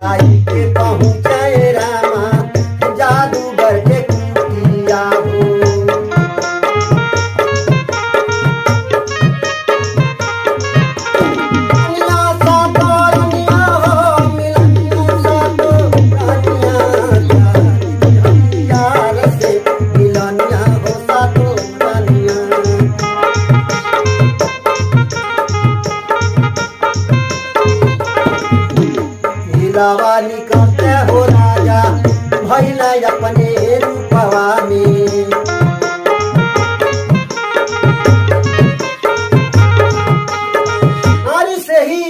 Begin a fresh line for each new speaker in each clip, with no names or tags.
आई के पहुँचे रामा जादूगर के कुटिया हो। मिला सा तो रनिया हो, मिला सा तो रनिया, यार से मिलनिया हो सा तो रनिया। हिलावा निकलते हो राजा भैला अपने रूपवा में। नारी से ही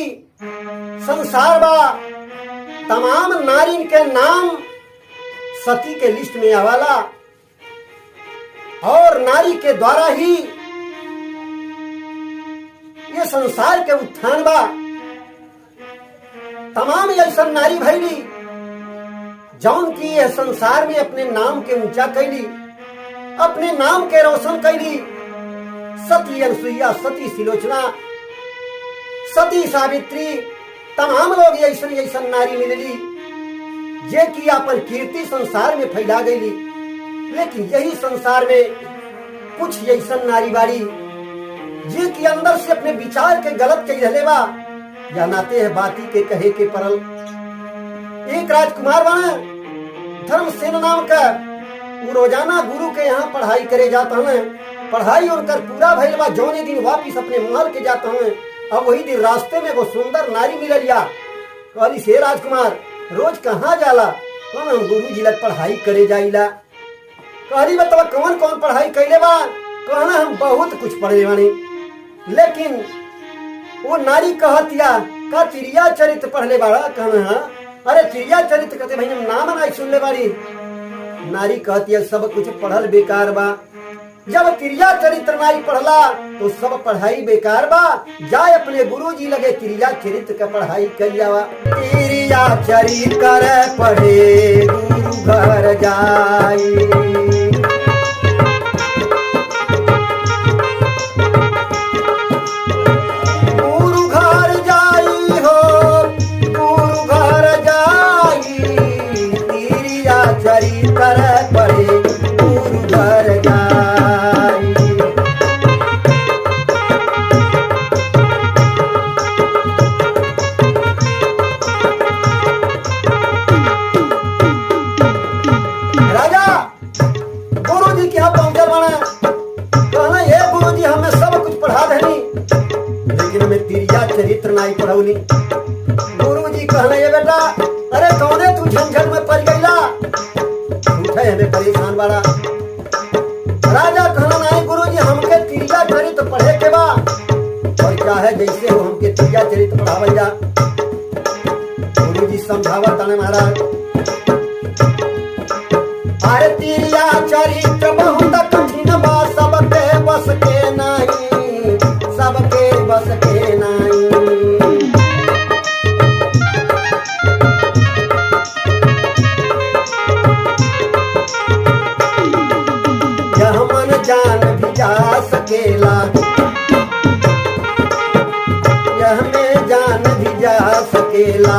संसार बा, तमाम नारी के नाम सती के लिस्ट में आवाला और नारी के द्वारा ही ये संसार के उत्थान बा। तमाम ऐसा नारी भैली जौन की यह संसार में अपने नाम के ऊंचा कैली, अपने नाम के रोशन कैली। सती अनसुईया, सती सिलोचना, सती सावित्री, तमाम लोग ऐसा नारी मिलली जे की अपन कीर्ति संसार में फैला गईली। लेकिन यही संसार में कुछ ऐसा नारी बाड़ी जे की अंदर से अपने विचार के गलत कही रहले बा, या नाते है बाती के कहे के परल। एक राजकुमार बना धर्मसेन नाम का, वो रोजाना गुरु के यहाँ पढ़ाई करे जाता है। पढ़ाई उनकर पूरा भइल बा, जौने दिन वापिस अपने महल के जाता है। अब वही दिन रास्ते में वो सुंदर नारी मिललिया। कहली से राजकुमार रोज कहाँ जाला? हम गुरु जी लग पढ़ाई करे जाइला। कहली बतावा कौन कौन पढ़ाई कैले बा? कहना हम बहुत कुछ पढ़े बानी। लेकिन वो नारी कहतिया का तिरिया चरित्र पढ़ले बाड़ा? कहना अरे तिरिया चरित्र कहते भाई हम नाम नहीं सुनले बाड़ी। नारी कहतिया सब कुछ पढ़ल बेकार बा। जब तिरिया चरित्र नारी पढ़ला तो सब पढ़ाई बेकार बा। जाए अपने गुरु जी लगे तिरिया चरित्र का पढ़ाई कर जावा। तिरिया चरित्र पढ़े गुरु घर जाई। चरित्र नहीं पढ़ौली। गुरु जी कहना ये बेटा अरे कौने तू झंझट में पड़ गईला, उठे हमें परेशान बाड़ा। राजा कहना नहीं गुरु जी हमके तिरिया चरित्र पढ़े के बा, और क्या है जैसे हो हमके तिरिया चरित्र पढ़ावल जा। गुरु जी समझावत ताने महाराज अरे तिरिया चरित्र बहुत कठिन बा, सबके बस के नहीं, सबके बस के नहीं। यह मन जान भी जा सकेला, यह में जान भी जा सकेला।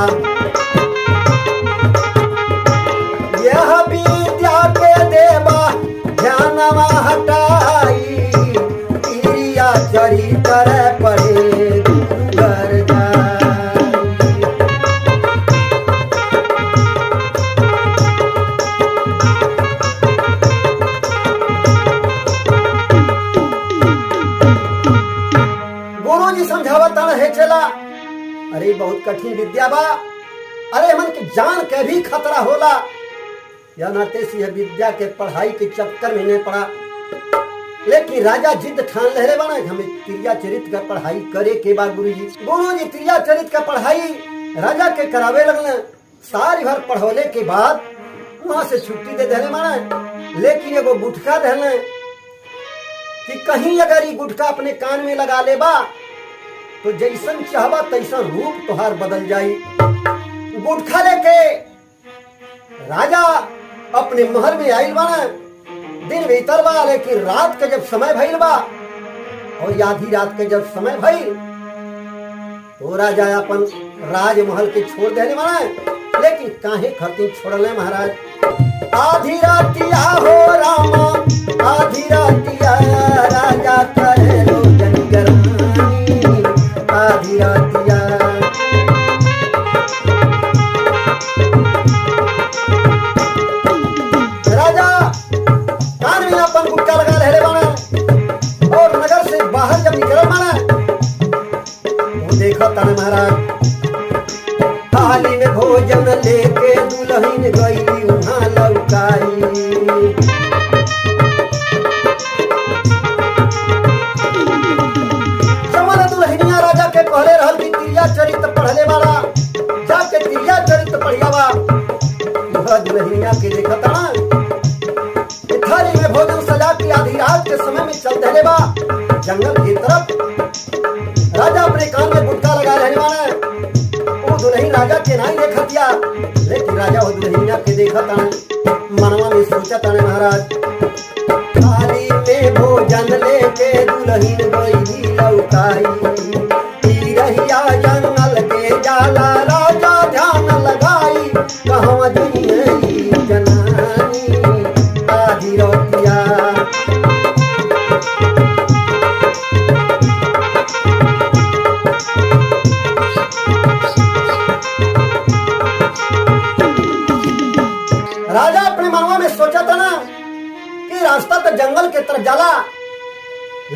यह विद्या के देवा ध्यानवा हटाई, तिरिया चरित्र पढ़े घर जाई। गुरु जी समझावता है चला अरे बहुत कठिन विद्या बा, अरे मन के जान के भी खतरा होला। या नाते से यह विद्या के पढ़ाई के चक्कर में नहीं पड़ा। लेकिन राजा जिद ठान ले बना हमें तिरिया चरित्र का पढ़ाई करे के बाद गुरु जी तिरिया चरित्र का पढ़ाई राजा के करावे लगने। सारी भर पढ़ौले के बाद वहां से छुट्टी दे देने माना। लेकिन एगो गुटखा देने कि कहीं अगर ये गुटखा अपने कान में लगा ले बा तो जैसन चाहबा तैसन रूप तुहार बदल जाई। गुटखा लेके राजा अपने महल में आयल बना। दिन भीतर बा, लेकिन रात के जब समय भइल बा और आधी रात के जब समय भइल तो राजा अपन राजमहल के छोड़ देने बना लेकिन काहे खर्ती छोड़ले महाराज। आधी रातिया हो रामा आधी रातिया राजा करे लो जनगरानी आधी रातिया। राजा कान में अपन गुटका लगा रहे बाना और नगर से बाहर जब निकल माना तो देखा ताने महाराज थाली में भोजन लेके दुल्हन गई वहां लौकाई। समर दुल्हनिया राजा के कहले रहल कि क्रिया चरित्र पढ़ले वाला जाके क्रिया चरित्र पढ़ियावा। दुल्हनिया के देखा था थाली में भोजन सजा के आधी रात के समय में चल देले बा जंगल की तरफ। राजा अपने कान में गुटका लगा रहने वाला वो दुल्हन राजा के नहीं देखा दिया, लेकिन राजा वो दुल्हनिया के देखा था मनवा में सोचा था महाराज थाली में भोजन लेके दुल्हन गई लौटाई। रहिया जंगल के जाला राजा ध्यान लगाई कहवा दुनिया जनानी आधी रोटिया। राजा अपने मनवा में सोचा था ना कि रास्ता तो जंगल के तरफ जाला,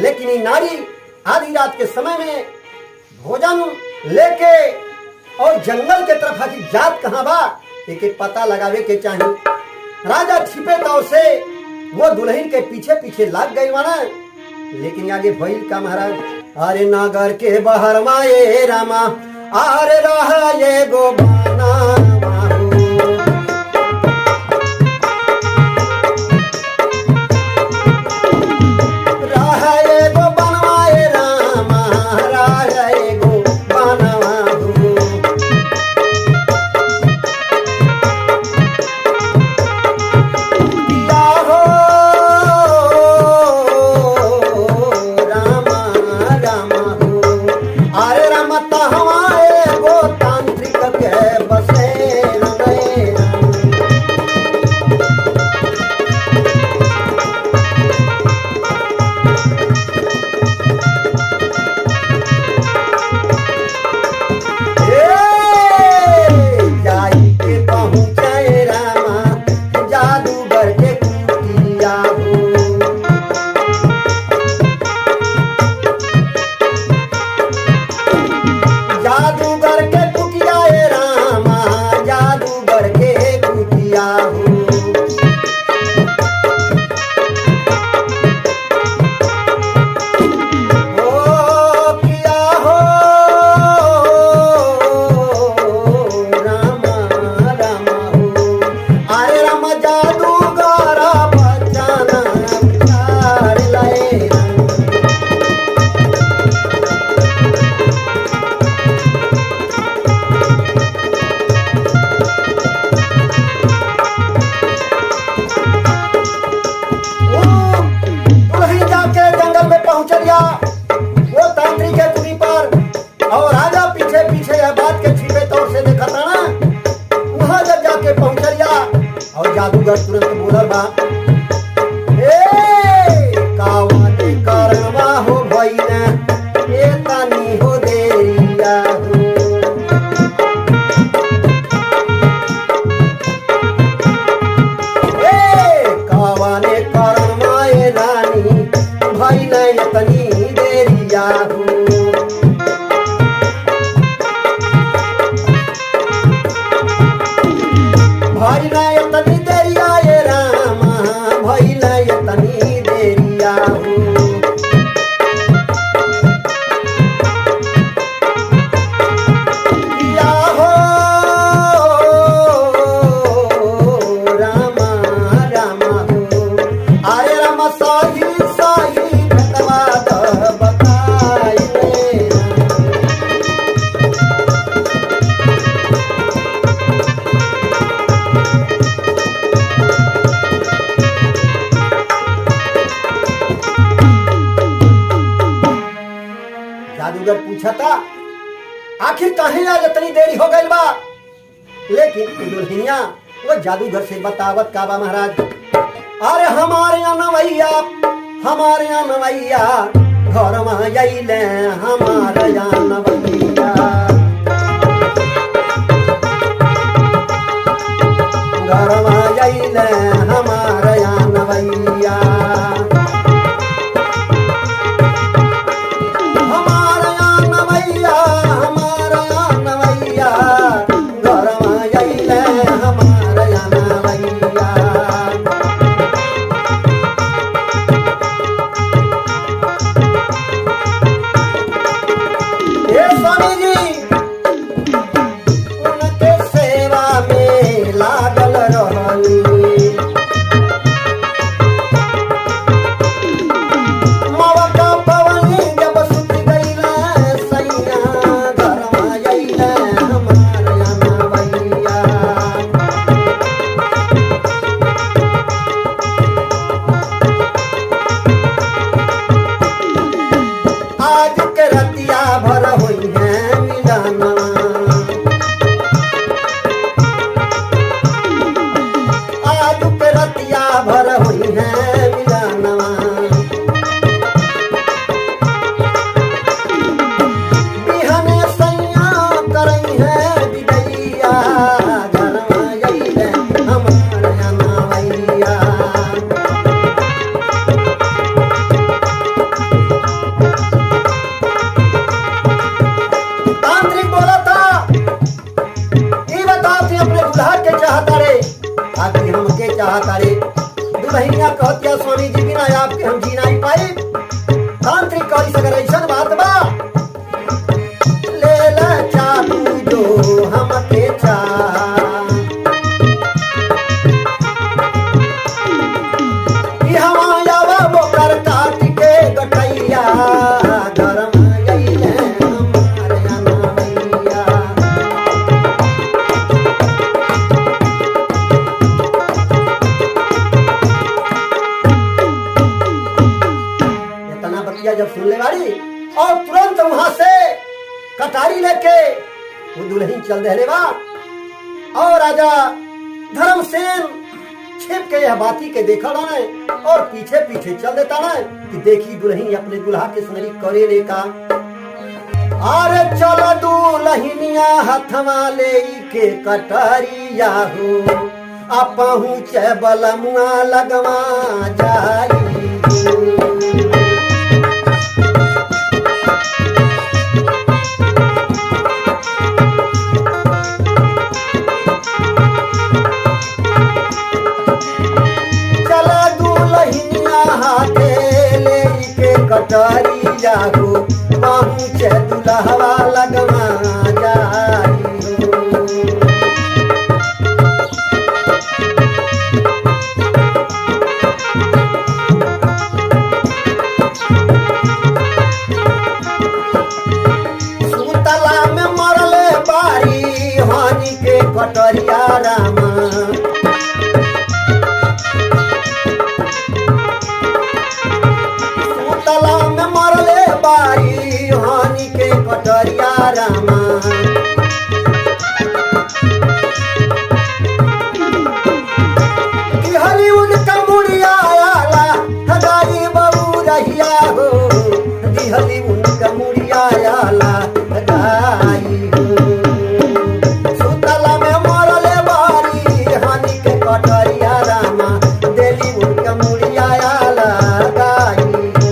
लेकिन ये नारी आधी रात के समय में भोजन लेके और जंगल के तरफ आके जात कहां बा एक पता लगावे के चाहिए। राजा छिपे तौर से वो दुल्हन के पीछे पीछे लग गई वाना, लेकिन आगे भइल का महाराज। अरे नगर के बाहर माए रामा आरे रहा ये गो बाना जादूगर तुरंत बोलल बा कावने करवा हो भइना ए तानी हो देरिया हो। कावने करवा ए रानी भइना ए तनी देरिया हो। भइना ए तनी देरिया ए रामा भइना ए तनी देरिया हो। जादूगर पूछा था आखिर काहे आज इतनी देरी हो गई बा। लेकिन दुल्हनिया वो जादूगर से बतावत काबा महाराज, अरे हमारे यहाँ नवैया घर में अइले हमारे यहाँ नवैया, घर में अइले हमारे यहाँ नवैया, हमारे यहाँ नवैया, हमारे यहाँ नवैया, घर में अइले हमारे यहाँ नवैया। हे स्वामी जी उनके सेवा में लागल रहली, मौका पवनी जब सुत गइले सैया, घर में अइले हमारे यहाँ नवैया। आज के रतिया भर होई है मिलनवा, आज के रतिया भर होई है मिलनवा, बिहने सैया करई है विदैया, घर में अइले हमारे यहाँ नवैया। तांत्रिक बोला था ये बताओ थे अपने दुल्हा के चाहता रे, आखिर हमके चाहता रे। दुल्हनिया कहतिया स्वामी जी बिना आपके हम जी नहीं पाई। तांत्रिक कही सगर ऐसन बात बा, ले ला चाकू जो हमके चाह, कि हम आवा वो कर काट के गटैया, घर में अइले हमारे यहाँ नवैया। इतना बतिया जब सुन ले बाड़ी और तुरंत वहां से कटारी लेके वो दुल्हन चल दे बा, और राजा धर्मसेन छिप के यह बाती के देखा ना और पीछे पीछे चल देता ना कि देखी दुल्हन अपने दुल्हा के सुनरी करे रे का। अरे चल दुल्हनिया हथवा ले के कटरिया हो, आ पहुँचे बलमुआ लगवा जाई हो। चला दुल्हनिया हाथे ले के कटरिया हो, पहुँचे दुल्हवा लगवा जाई हो। सुतला में मरले बारी हानि के कटरिया रामा, सुतला में मरले बारी हानि के कटरिया रामा। दिहली उनका मुड़िया आला हजारी बबू रहिया हो, दिहली उनका मुड़िया आला हजारी हो। सुतला में मरले बारी हानि के कटरिया रामा, देली उनका मुड़िया आला हजारी हो।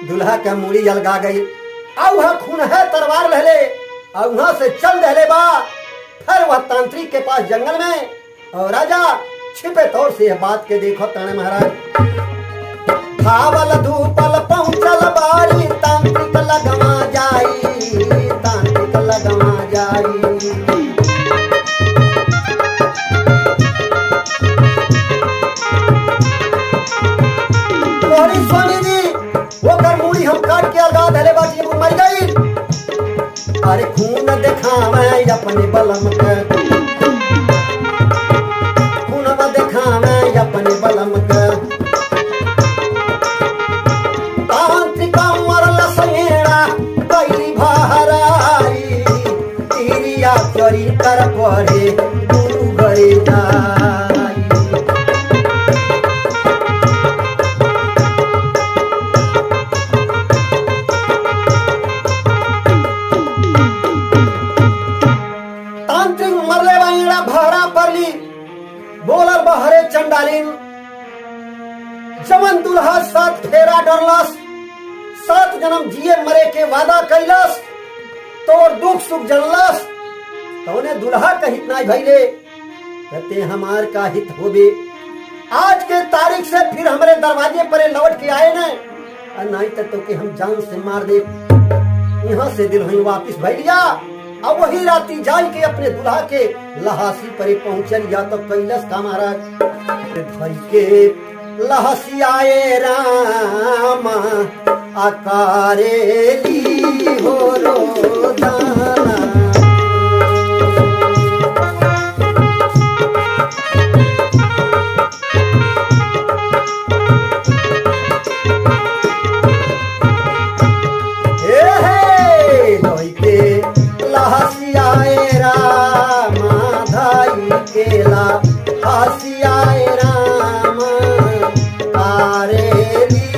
दूल्हा के मूड़ी अलगा गई, औहा खून है तलवार लहले, औहा से चल दहले बा। फिर वह तांत्रिक के पास जंगल में, और राजा छिपे तौर से यह बात के देखो ताने महाराज। खावल धूपल पहुंचल बारी, तांत्रिक लगमा जाई, तांत्रिक लगमा जाई। स्वामी जी वो कर मूड़ी हम अपने बलम के, खुनवा दिखावे अपने बलम के। तांत्रिक मरल संगेड़ा कैली भहराई, तिरिया चोरी कर पड़े गुरु घरे जाई। तांत्रिक मरले बाईड़ा भरा परली, बोलर बहरे चंडालीन। जमन दुल्हा 7 फेरा डरलस, 7 जन्म जिए मरे के वादा कैलस, तोर दुख सुख जनलस, तोने दुल्हा का हित नहीं भइले, कहते हमार का हित होबे। आज के तारीख से फिर हमारे दरवाजे पर लौट के आए न, नहीं तो के हम जान से मार दे। यहाँ से दिल हुई वापिस भैया। अब वही राती जाई के अपने दुल्हा के लहासी पर पहुंचल, या तो कैलस का महाराज भाई के लहसी आए रामा आकारेली हो रोदाना। लहसी आए रामा धाई केला, हसी आए रामा कारेली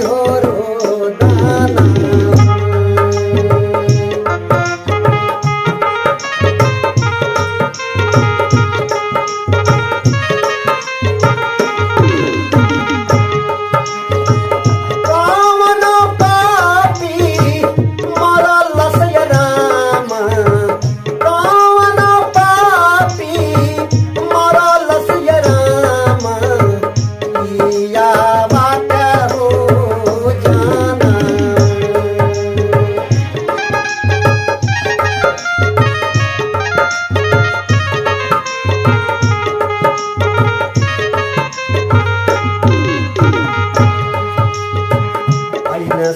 हो रोदाना।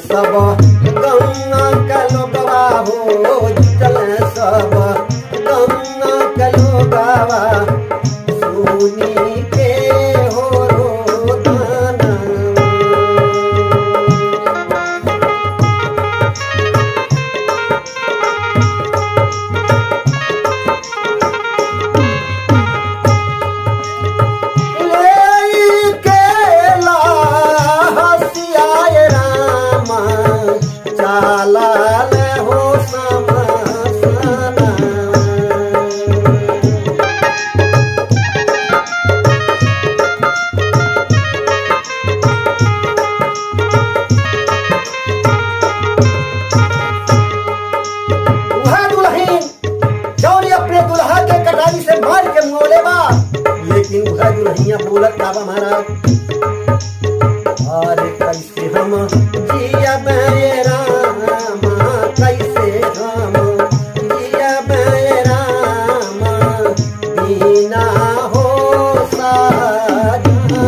सब गंगा का लोगवा हो चल, सब गंगा का लोगवा सुनी के हो रोदाना। लाल हो समासाना। वह दुल्हन जौन अपने दुल्हा के कटारी से मार के मोले बा, लेकिन वह दुल्हनिया बोलत का बा महाराज, अरे कैसे हम जिया बेरा, कैसे हम जिया बेरामा बिना हो साजना।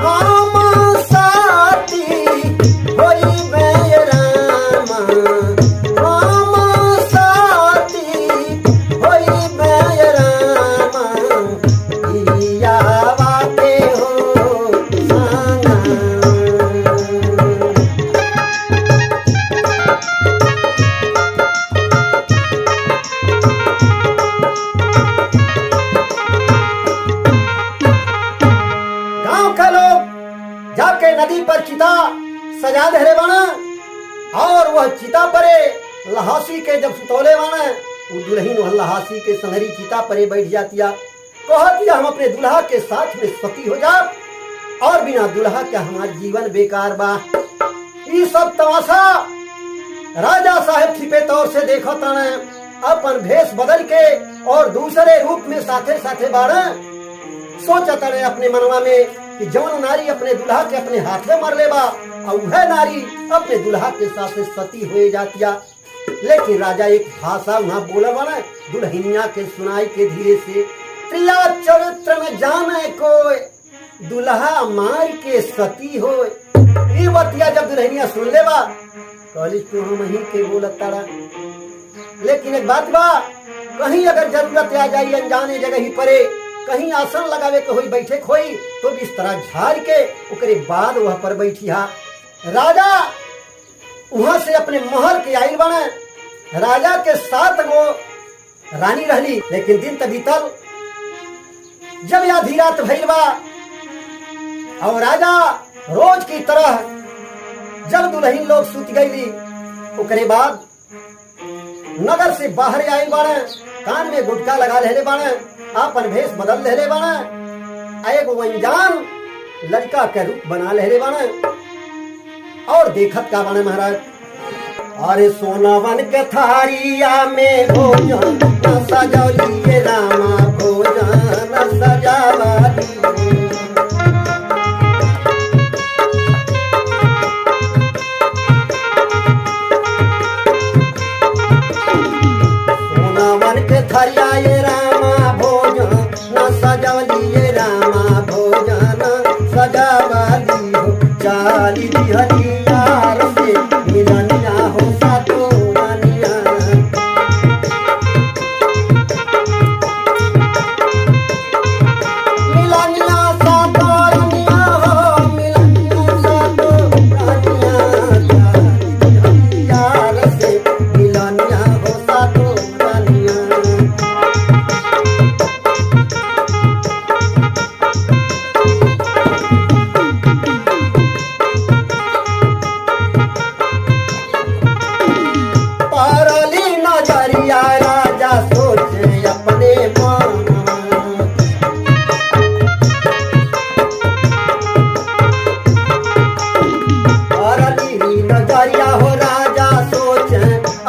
हम साथी होई बेरामा, हम साथी होई बेरामा, इया बाते हो साना। गांव का लोग जाके नदी पर चिता सजा दे बना, और वह चिता परे लहासी के जब सुतौले बना, वो दुल्हन वह लहासी के संहरी चिता परे बैठ जातिया, कहतिया हम अपने दुल्हा के साथ में सती हो जा, और बिना दुल्हा के हमार जीवन बेकार बा। ये सब तमाशा राजा साहेब छिपे तौर से देखो तने, अपन भेष बदल के और दूसरे रूप में साथे साथे बाड़ा सोचता रहे अपने मनवा में कि जौन नारी अपने दुल्हा के अपने हाथ में मर लेबा, और वह नारी अपने दुल्हा के साथ सती हुए जातिया। लेकिन राजा एक भाषा वहां बोला बना दुल्हनिया के सुनाई के धीरे से, प्रिया चरित्र में जाने कोई दुल्हा मार के सती हो। ई बतिया जब दुल्हनिया सुन ले बा कहली तू हम ही के बोलत तारा, लेकिन एक बात बा, कहीं अगर जरूरत आ जाई अनजाने जगह ही परे, कहीं आसन लगावे के होई बैठे खोई तो बिस्तरा झाड़ के उकरे बाद वह पर बैठिया। राजा वहां से अपने महल के आइल बने, राजा के 7 गो रानी रहली, लेकिन दिन त बीतल। जब आधी रात भइल बा और राजा रोज की तरह जब दुल्हन लोग सुत गईली, उकरे बाद नगर से बाहर आइल बाड़े, कान में गुटका लगा लेले बाड़े, आपन भेष बदल लेले बाड़े, एगो अनजान लड़का के रूप बना लेले बाड़े और देखत का बाड़े महाराज। अरे सोनावन के थारिया में भोजन न सजौलिए रामा, भोजन न सजावाली। सोनावन के थारिया ये रामा, भोजन न सजौलिए रामा, भोजन सजावाली हो। चाली दिहली यार से मिलनिया हो सातो रानिया। मिलनिया सातो रानिया हो, मिलनिया सातो रानिया। चाली दिहली यार से मिलनिया हो सातो रानिया। पारली नजरिया राजा सोचे अपने मनवा, पारली नजरिया हो राजा सोचे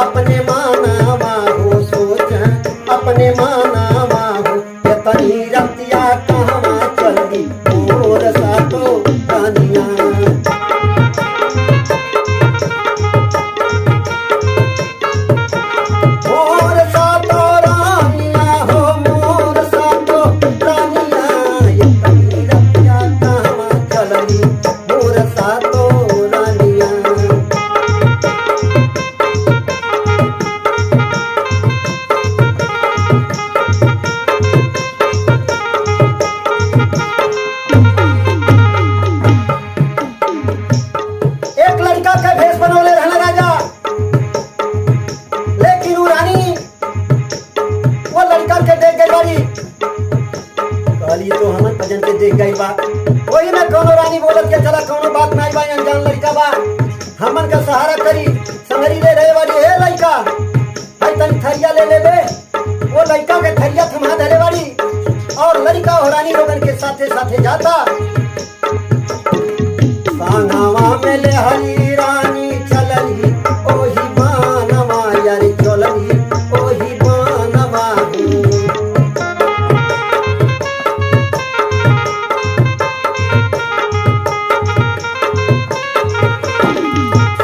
अपने मानवा हो, सोचे अपने मानवा हो। यतनी रतिया कहवा चली मोर सातो रानिया। मोर सातो रानिया हो, मोर सातो रानिया। यतनी रतिया कहवा चली मोर सातो रानिया। एक लड़का के भेष बनौले रहना राजा, लेकिन वो रानी वो लड़का के देख गई बारी, कहली तो हमन भजन के देख गई बा। वही में कौनो रानी बोलत के चला कौनो बात नहीं बा, अनजान लड़का बा, हमन का सहारा करी संगरी ले रहे वाली। हे लड़का भाई तनी थरिया ले ले दे। वो लड़का के थरिया थमा धरे वाली और लड़का और रानी लोगन के साथे साथे जाता। सांगवा में ले हरी रानी चलली, ओही बानवा यारी चलली, ओही बानवा हो।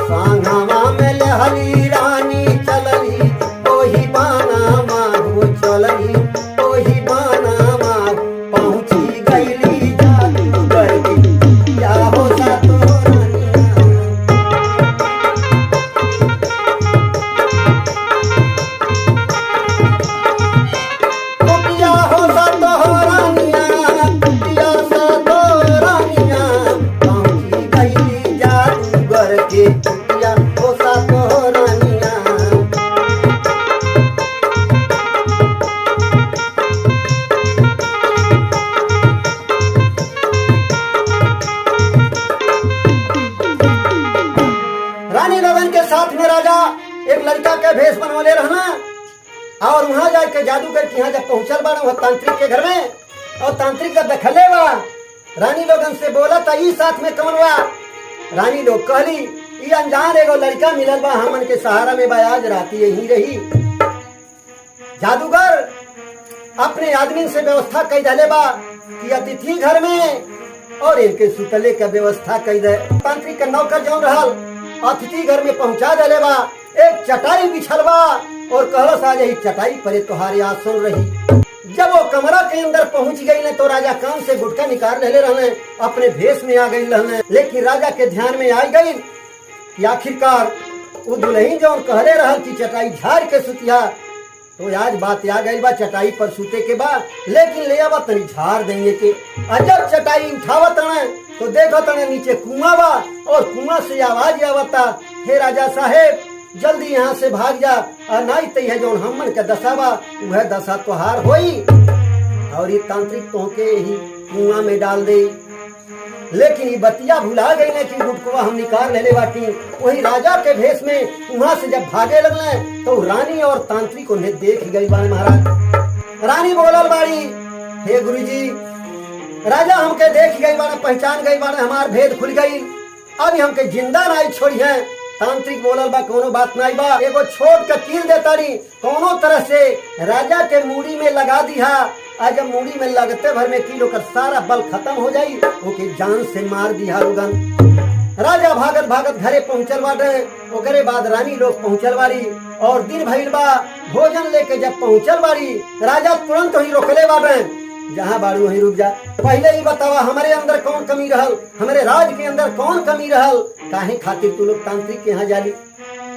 सांगवा में ले हरी रानी चलली, ओही बानवा हो, चलली ओही बानवा। पहुंची गईली जादूगर की या हो सातो रानिया। कुटिया हो सातो रानिया, कुटिया सातो रानिया। पहुंची गईली जादूगर के कुटिया हो सातो रानिया। रानी लोगन के साथ में राजा एक लड़का के भेष बनवले रहना और वहां जाके जादूगर के यहाँ जब पहुंचल बा वह तांत्रिक के घर में, और तांत्रिक जब देखले बा रानी लोगन से बोला था ई साथ में कौन बा। रानी लोग कहली ई अनजान एगो लड़का मिलल बा, हमन के सहारा में बा, आज राती यही रही। जादूगर अपने आदमी से व्यवस्था कई दले बा कि अतिथि घर में और इनके सुतले का व्यवस्था कई दे। तांत्रिक का नौकर जौन रहल अतिथि घर में पहुंचा दले बा, एक चटाई बिछल बा और कहलस आज ही चटाई परे तोहारे आसन रही। जब वो कमरा के अंदर पहुंच गई ने तो राजा कान से गुटका निकाल ले रहने, अपने भेष में आ गई रहने। लेकिन राजा के ध्यान में आ गई कि आखिरकार वो दुल्हन जो कहले रहल कि चटाई झाड़ के सुतिया, तो आज बात आ गई बा चटाई पर सूते के बाद, लेकिन ले आवा तनी झाड़ देंगे के। जब चटाई उठावत तने तो देखो तने नीचे कुआं बा और कुआं से आवाज आवता, हे राजा साहेब जल्दी यहाँ से भाग जा, और नहीं तो है जो हमन के दशा बा वह दशा तोहार होई और ये तांत्रिक तोहके ही कुआं में डाल दे। लेकिन ये बतिया भुला गई ने कि गुटकुआ हम निकाल ले बाटी। वही राजा के भेष में वहां से जब भागे लगले तो रानी और तांत्रिक उन्हें देख गई बाड़े। महाराज रानी बोलल बाड़ी, हे गुरुजी राजा हमके देख गई बाड़े, पहचान गई बाड़े, हमार भेद खुल गई, अभी हमके जिंदा नहीं छोड़ी है। तांत्रिक बोलल बा कोनो बात नहीं बा, एगो छोट का कील देताड़ी, कोनो तरह से राजा के मूड़ी में लगा दिया। आज जब मूड़ी में लगते भर में कील ओकर सारा बल खत्म हो जाई, ओके जान से मार दिया लोगन। राजा भागत भागत घरे पहुंचल बाटे, ओकरे बाद रानी लोग पहुंचल बाड़ी और दिन भइल बा। भोजन लेके जब पहुंचल बाड़ी राजा तुरंत ही रोकले बाटे, जहाँ बाड़ू वहीं रुक जा, पहले ही बतावा हमारे अंदर कौन कमी रहल, हमारे राज के अंदर कौन कमी रहल, काहे खातिर तू लोग तांत्रिक के यहाँ जाली।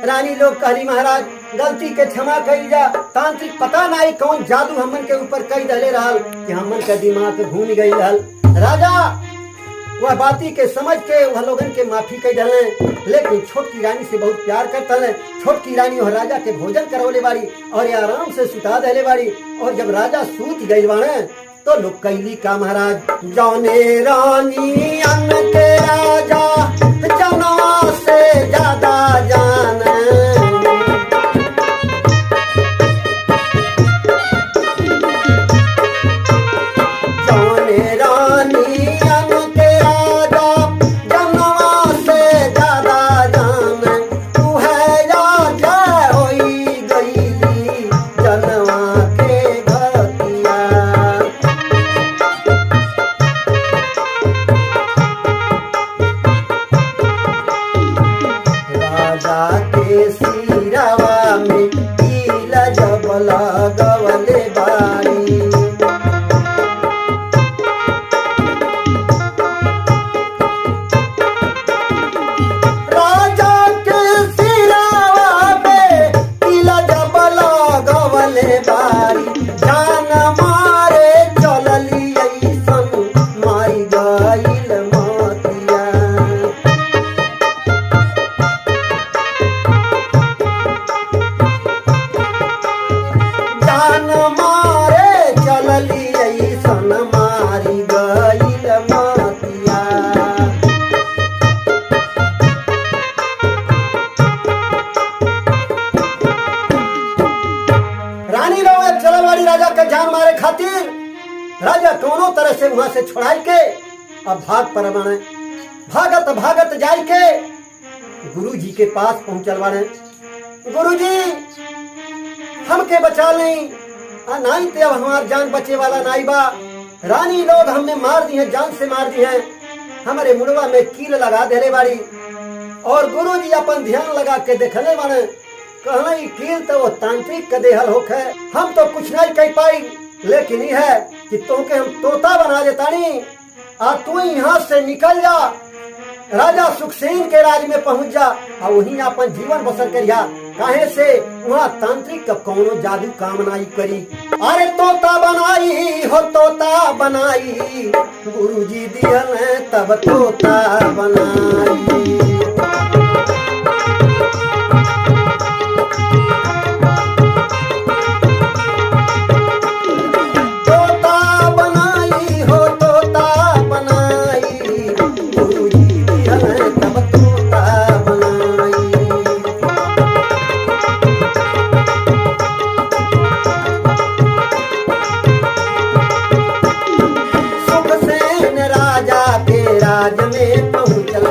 रानी लोग कहली महाराज गलती के क्षमा करी जा, तांत्रिक पता नहीं कौन जादू हमन के ऊपर कई दले रहल कि हमन का दिमाग घूम गई रहल। राजा वह बाती के समझ के वह लोगन के माफी कई दले, लेकिन छोटकी रानी से बहुत प्यार करता है। छोटकी रानी और राजा के भोजन करवले बाड़ी और ये आराम से सुता दले बाड़ी। और जब राजा सूत गई बाड़े तो लोग कैली का महाराज जौने रानी अन्न के राजा जना से ज्यादा जान, जौने रानी अन्न के राजा जना से ज्यादा जान, तू है राजा होई गई जनवा के घतिया। के सिरवा में कील जब लगवले बाड़ी, राजा के सिरवा में कील जब लगवले बाड़ी, जान मारे चलली ऐसन माई गईल मतिया। जान मारे चलली ऐसन मारी गईल मतिया। रानी लोग चलल वाली राजा के जान मारे खातिर राजा कोनो तरह से वहां से छुड़ाई के अब भाग पर बने। भागत भागत जाई के गुरु जी के पास पहुंचल बाड़े। गुरु जी हमके बचा नहीं, नहीं तो अब हमार जान बचे वाला नहीं बा। रानी लोग हमने मार दी है, जान से मार दी है, हमारे मुड़वा में कील लगा दे बाड़ी। और गुरु जी अपन ध्यान लगा के देखने बाड़े, कहना कील तो वो तांत्रिक का देहल होखे, हम तो कुछ नहीं कह पाई, लेकिन यह है कि तुमके हम तोता बना देतानी, आ तू यहाँ से निकल जा, राजा सुखसेन के राज में पहुंच जा और वहीं अपन जीवन बसर करिया। काहे से वहाँ तांत्रिक का कोनो जादू काम नहीं करी। अरे तोता बनाई हो तोता बनाई, गुरुजी दिहल तब तोता बनाई। राज में पहुंचल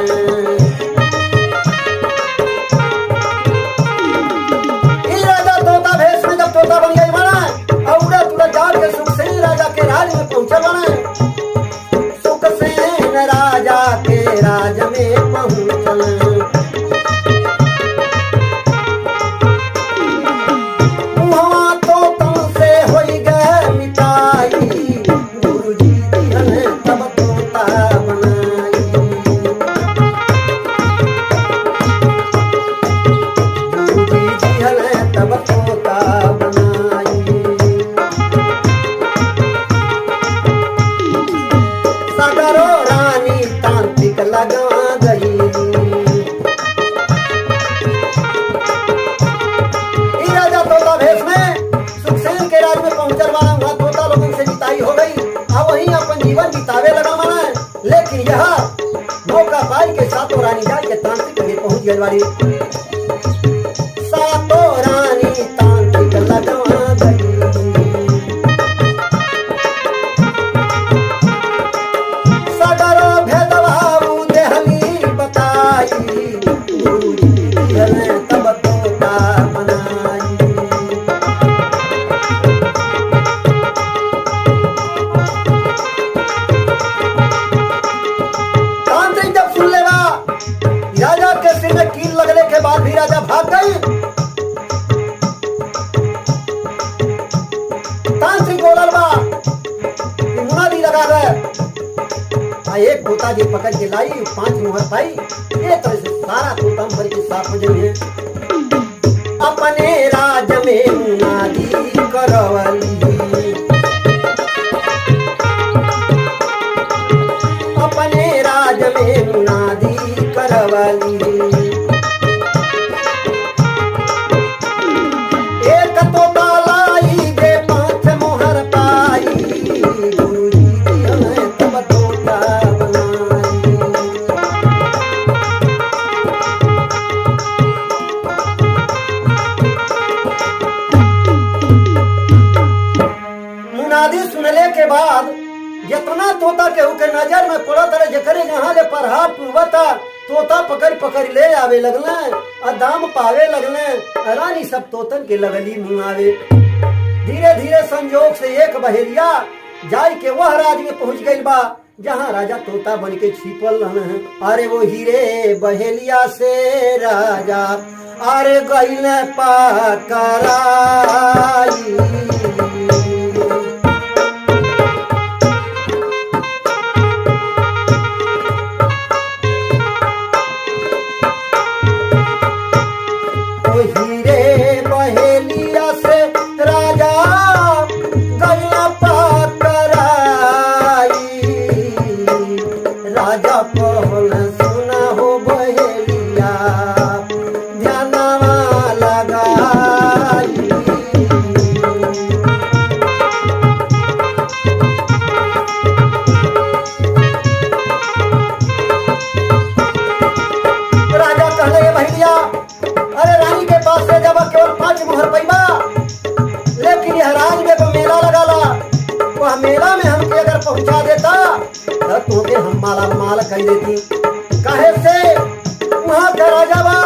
देश में सुखसेन के राज में पहुंचल वाला वहाँ तोता लोगन से बिताई हो गई और वहीं अपन जीवन बितावे लगा माना। लेकिन यह मौका पाई के सातों रानी जाए के तांत्रिक में पहुंच गई वाली। सातों रानी तांत्रिक लगवा गई, सगरो भेदभाव देहली बताई, गुरु जी दिहले तब तोता बनाई। तांत्रिक जब सुन लेगा राजा के सिर में कील लगने के बाद भी राजा भाग गई। तांत्रिक बोलल बा मुनादी लगा गए, एक तोता जी पकड़ के लाई, 5 मुहर पाई, ये तरह से सारा तोता भर के साफ हो जाए। अपने राज में मुनादी करवली, अपने राज में मुनादी करवली। एक तोता लाई दे 5 मोहर पाई, गुरु जी दिहले तब तोता बनाई। मुनादी सुनले के बाद जितना तोता केहू के नजर में पड़त रहे, जकरे जहाँ ले परहार टूबता तोता पकड़ पकड़ ले आवे लगले और दाम पावे लगले। रानी सब तोतन के लगली मुआवे। धीरे धीरे संजोग से एक बहेलिया जाय के वह राज में पहुंच गई बा जहाँ राजा तोता बन के छिपल रहने। अरे वो हीरे बहेलिया से राजा अरे गईल पकड़ाई। हीरे बहेलिया से राजा गया पकड़ाई। राजा पहल सुना हो बहेलिया ध्यानवा लगाई। राजा कहले बहेलिया अरे रानी के पास से जब केवल 5 मोहर पैबा, लेकिन यह राज में को मेला लगाला, वह मेला में हमके अगर पहुंचा देता तो तोके हम माला माल कह देती। काहे से वहाँ का राजा बा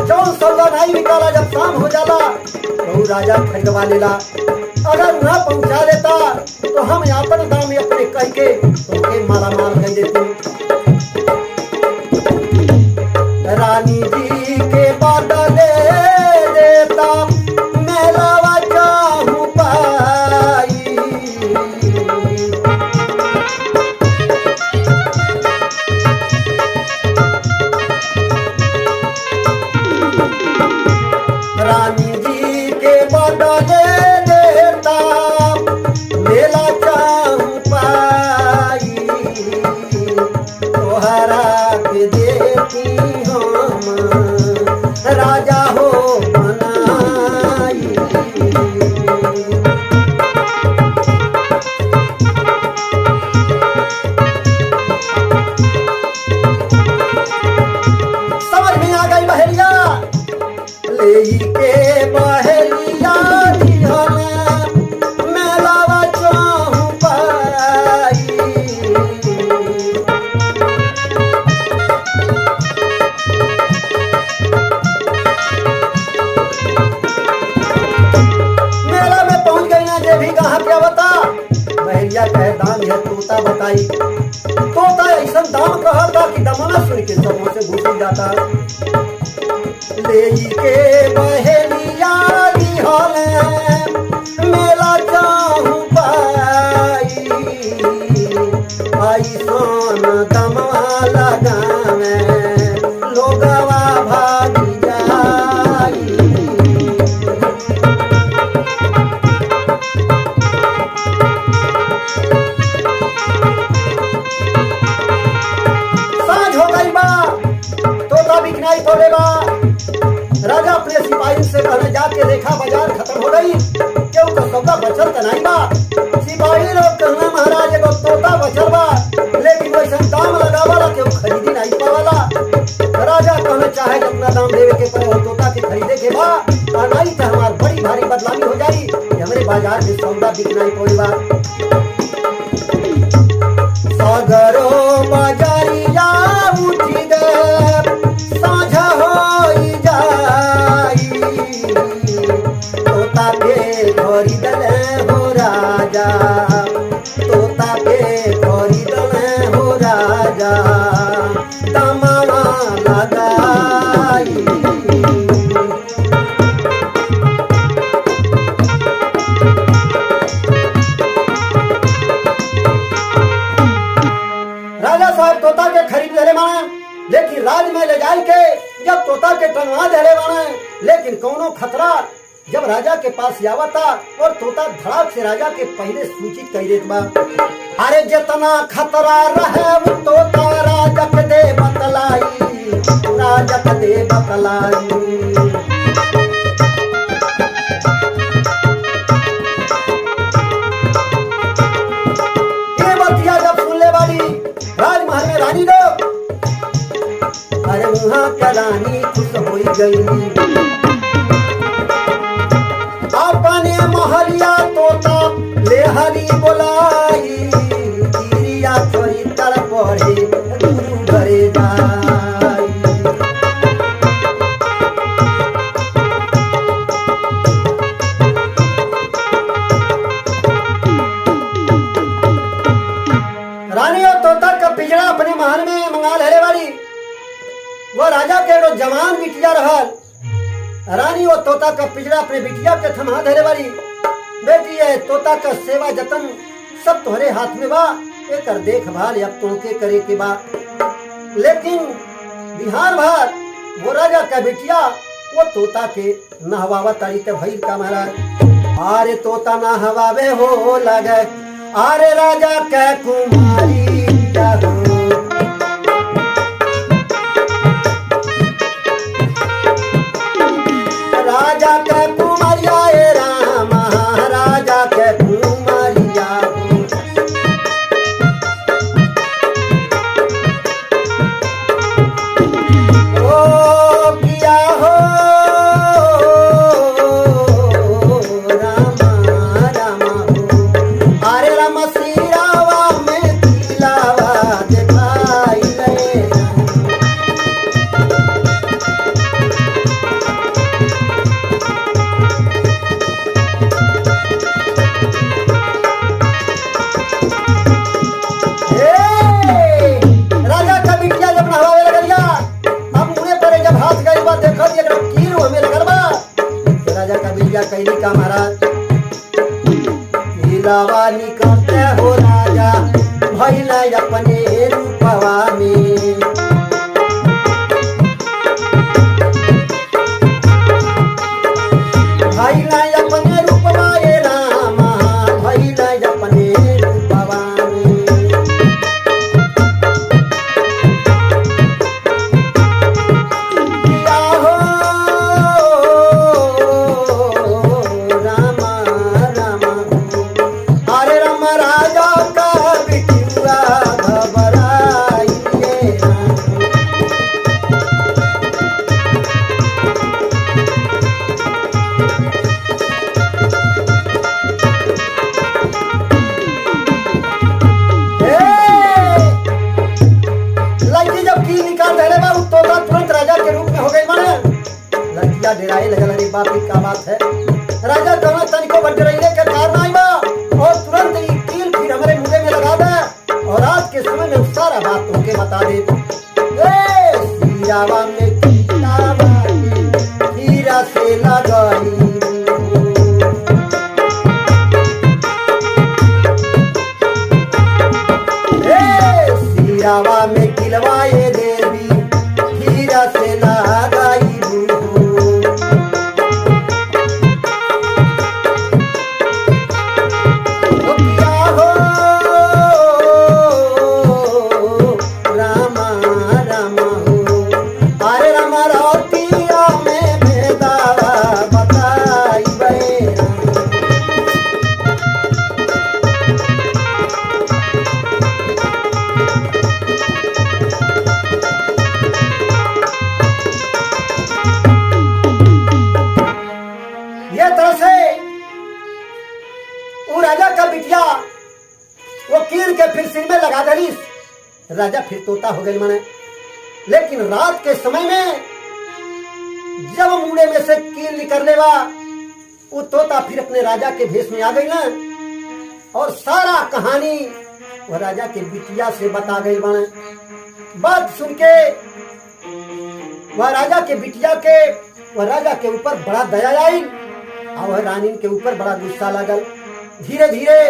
जौन सौदा नहीं निकाला, जब शाम हो जाला तो राजा खरीदवा लेला। अगर वहाँ पहुंचा देता तो हम अपन दाम अपने कह के तोके माला माल कह देती। रानी जी के बदले देता मेलावा चाहूं पाई। रानी जी के बदले देता मेला चाहूं पाई। तोहरा के देती राजा हो बनाई। समझ में आ गई बहेलिया ले के बहेलिया मेलावा चाहूं पाई। बहेलिया कहे दाम यह तोता बताई। तोता ऐसा दाम कहा था कि दमना सुन के सबों से घुस जाता। ले के बहेलिया मेला चाहूं पाई। आई सोन दमवा लगावे लोगवा भागी जाई। राजा अपने सिपाही से कहने जाके देखा बाजार खत्म हो हो गई क्यों का सौदा बचल त नहीं बा। सिपाही लोग कहना महाराज एगो तोता बचल बा, लेकिन वैसे दाम लगावाला केहू खरीदी नहीं पावाला। राजा कहना चाहे जितना दाम देवे के पड़े वो तोता के खरीदे के बा, और नहीं तो हमार बड़ी भारी बदनामी हो जाई कि हमरे बाजार में सौदा बिक नहीं पड़ी बा। सगरो बाजारिया उठी दे साझा होई जाई, तोता के खरीदले हो राजा, तोता के खरीदले हो राजा, दामवा लगाई। राजा साहब तोता के खरीद ले माने, लेकिन राज में ले जाए के जब तोता के टंगवा दे माने, लेकिन कोनो खतरा जब राजा के पास आवता और तोता धड़ाक से राजा के पहले सूचित कर देत बा। अरे जितना खतरा रहे वो तोता राजा के दे बतलाई, राजा के दे बतलाई। ये बतिया जब सुन ले वाली राजमहल में रानी लोग, अरे वहाँ का रानी खुश हो गई। अपने महलिया तोता ले हरी बोलाई, गिरिया छोरी तर पढ़े गुरु घरे जाई। रानी और तोता का पिंजरा अपने महल में मंगा ले वाली, वो राजा के एगो जवान बिटिया रहल। रानी और तोता का पिंजरा अपने बिटिया के थमा धरे वाली, बेटी है तोता का सेवा जतन सब तुम्हारे हाथ में बा, एकर देखभाल अब तुमके करे के बा। लेकिन बिहार भर वो राजा का बिटिया वो तोता के नहवावा तारी के भइल का महाराज। अरे तोता नहवावे हो लगे, अरे राजा के कुमारी हो, राजा के कुमारिया ए राम, राजा के कुमारिया हो। ओ किया हो रामा रामा हो, अरे राम सिरावा में तिलावा दिखाई ले। कैली का महाराज हिलावा निकलते हो राजा भैला अपने रूपवा में। भैला अपने रूपवा ए रामा, भैला अपने रूपवा में। किया हो डेराए लगल। अरे बाप रे क्या बात है, राजा कौन तनिको बटरैले के कार नहीं बा, और तुरंत ही कील फिर हमारे मुंह में लगा दे और रात के समय में सारा बात तुमके बता दे। ए सिरावा में कीलावा हीरा से लगाई, ए सिरावा में किलवाए देवी हीरा से लगाई। का बिटिया वो कील के फिर सिर में लगा दलिस। राजा फिर तोता हो गई मने। लेकिन रात के समय में जब मुड़े में से कील निकल लेवा, वो तोता फिर अपने राजा के भेष में आ गई ना, और सारा कहानी वह राजा के बिटिया से बता गई बने। बात सुन के वह राजा के बिटिया के वह राजा के ऊपर बड़ा दया आई और वह रानी के ऊपर बड़ा गुस्सा लगल। धीरे धीरे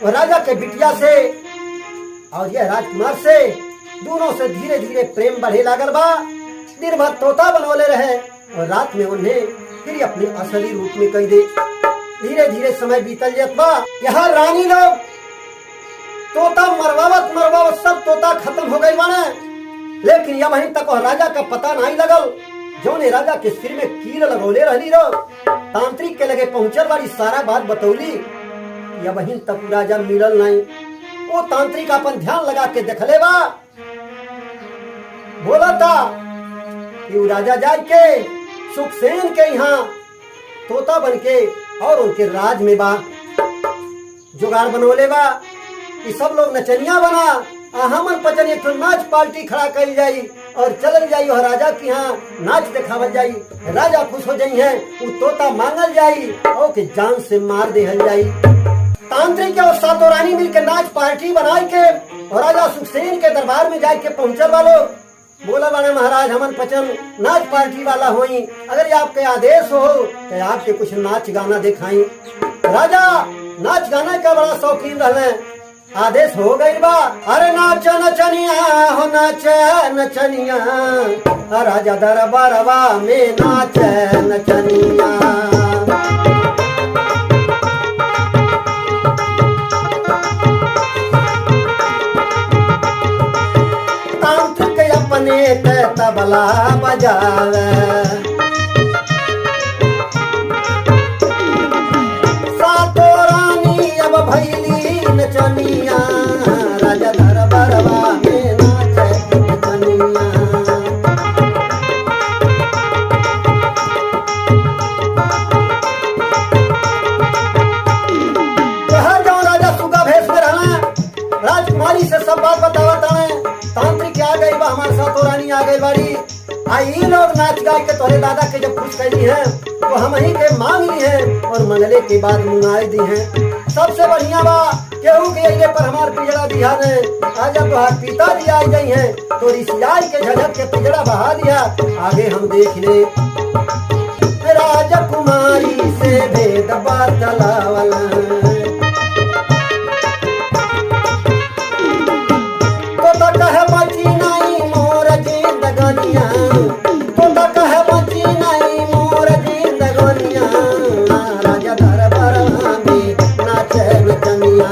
वह राजा के बिटिया से और यह राजकुमार से दोनों से धीरे धीरे प्रेम बढ़े लागल बा। दिन भर तोता बनोले रहे और रात में उन्हें फिर अपने असली रूप में कह दे। धीरे धीरे समय बीतल जात बा। यहाँ रानी लोग तोता मरवावत सब तोता खत्म हो गई बाने। लेकिन यह वहीं तक राजा का पता नहीं लगल। जो ने राजा के सिर में कील लगौले रहली रो, तांत्रिक के लगे पहुंचल वाली सारा बात बतौली। यह वहीं तक राजा मिलल नहीं। वो तांत्रिक अपन ध्यान लगा के देखले बा, बोला था कि वो राजा जाग के सुखसेन के यहाँ तोता बन के और उनके राज में बा जुगाड़ बनोले बा कि सब लोग नचनिया बना, हमन पचन एक नाच पार्टी खड़ा कर जाई और चल जाई और राजा की यहाँ नाच दिखावल जाई। राजा खुश हो जाई है, वो तोता मांगल जाई और के जान से मार देहल जाई। तांत्रिक और सातों रानी मिलकर नाच पार्टी बनाए के और राजा सुखसेन के दरबार में जाके पहुंचल वालो बोला वाले महाराज हमन पचन नाच पार्टी वाला होई, अगर आपके आदेश हो तो आपके कुछ नाच गाना दिखाई। राजा नाच गाना का बड़ा शौकीन रहने। आदेश हो गई बा, अरे नाच नचनिया हो नाच नचनिया, राजा दरबारवा में नाच नचनिया। तांत्रिक अपने तबला बजावे, सातो रानी अब भैली नचनिया, राजा दरबारवा में नाच नचनिया। जो राजा सुगा भेष में रहना, राजकुमारी से सब बात बतावता है। तांत्रिक आ गई बा, हमारे साथ रानी आ गई बाड़ी। आई लोग नाच गा के तोरे दादा के जब खुश कैली है तो हम ही के मांग ली है और मंगले के बाद मुंगाई दी है। सबसे बढ़िया बा केहू के अइले पर हमार पिजड़ा दिया ने, आज अब तोहार पिताजी आई गई है तो रिसियाई के झझक के पिजड़ा बहा दिया। आगे हम देख ले राजकुमारी से भेद बतलावल, तो कहे बची नहीं मोर जिंदगनिया, तो कहे बची नहीं मोर जिंदगनिया, राजा दरबारवा में नाच नचनिया।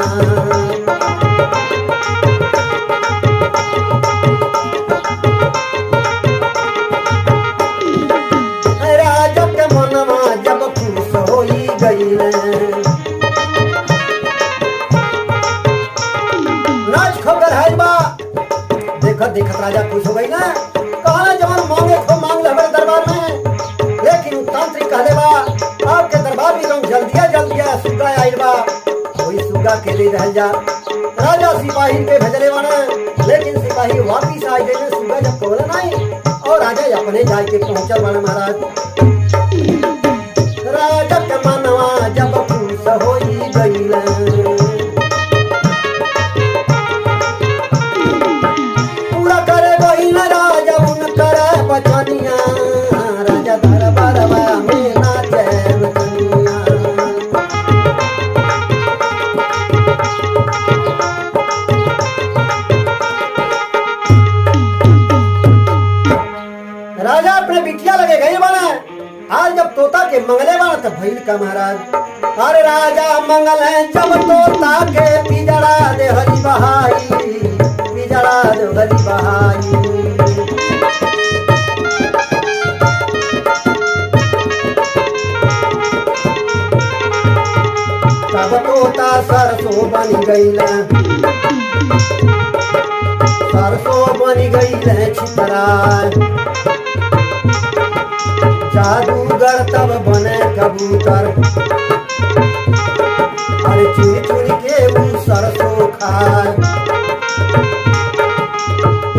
राजा के मनवा जब खुश होई गई नाच खोकर है बा। देखत देखत राजा खुश हो गई ना, कहना जवन मांगे खो मांग ले हमारे दरबार में। लेकिन तांत्रिक कहले बा आपके दरबार में लोग जल्दिया सुगा आइल बा, वही सुगा के ले रहल जा। राजा सिपाही के भेजले बाना, लेकिन सिपाही वापिस आ गए सुगा जब पकड़े नहीं और राजा अपने जाए के पहुंचल बाना। महाराज राजा के मनवा जब खुश होई गई बचनिया, राजा दरबारवा में नाच नचनिया। राजा अपने बिटिया लगे गए बना। आज जब तोता के मंगले बना तब भइल का महाराज, अरे राजा मंगल है जब तोता के पिजड़ा दे हरी बहाई, पिजड़ा दे हरी बहाई। तब तोता सरसों बन गई, सरसों बन गई छितरा, जादूगर तब बने कबूतर, अरे चुन चुन के ऊ सरसों खाए।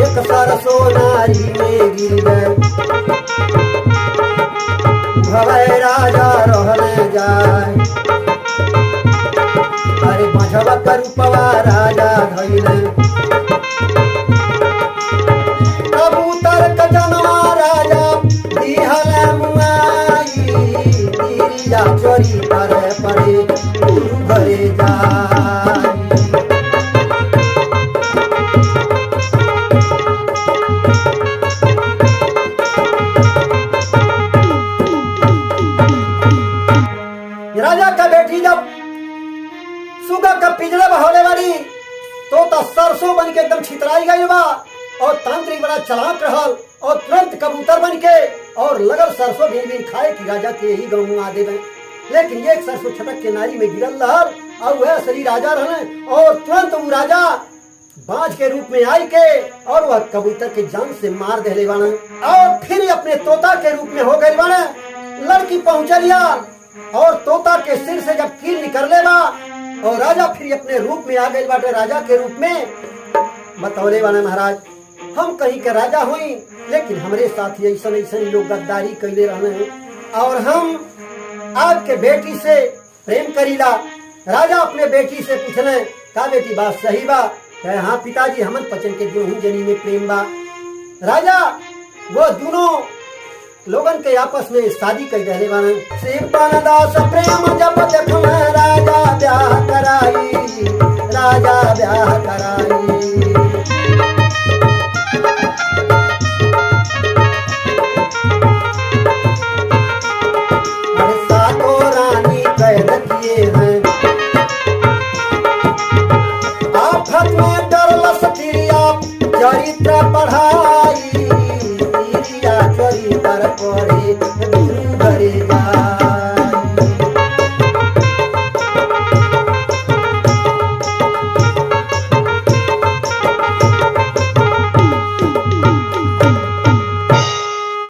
एक सरसों नारी में गिर गए, भवे राजा रहने जाए। अरे मझवा का रूपवा राजा धइले, कबूतर का जनवा राजा दिहले मुआई। गिरिजा चोरी करे पड़े गुरु घरे जाई। राजा का बेटी जब सुगा का पिंजरे बहौले वाली तो सरसों बन के एकदम छितराई गई बा और तांत्रिक बड़ा चलाक रहल और तुरंत कबूतर बन के और लगल सरसों भीन भीन खाए कि राजा के यही गाँव आ देवे। लेकिन एक सरसों छटक के नारी में गिरल रहल और वह सरी राजा रहने और तुरंत वो राजा बाज के रूप में आई के और वह कबूतर के जान से मार दे बाने और फिर अपने तोता के रूप में हो गई बाने। लड़की पहुंचलिया और तोता के सिर से जब कील निकलले बा और राजा फिर अपने रूप में आ गए बाटे। राजा के रूप में बतौले बाने महाराज हम कहीं के राजा हुई लेकिन हमरे साथ ऐसा ऐसा लोग गद्दारी कैले रहने और हम आपके बेटी से प्रेम करीला। राजा अपने बेटी से पूछले का बेटी बात सही बा? कहे हाँ पिताजी हमन पचन के दोनों जनी में प्रेम बा। राजा वो दोनों लोगन के आपस में शादी कर दे बाने। शिव दास प्रेम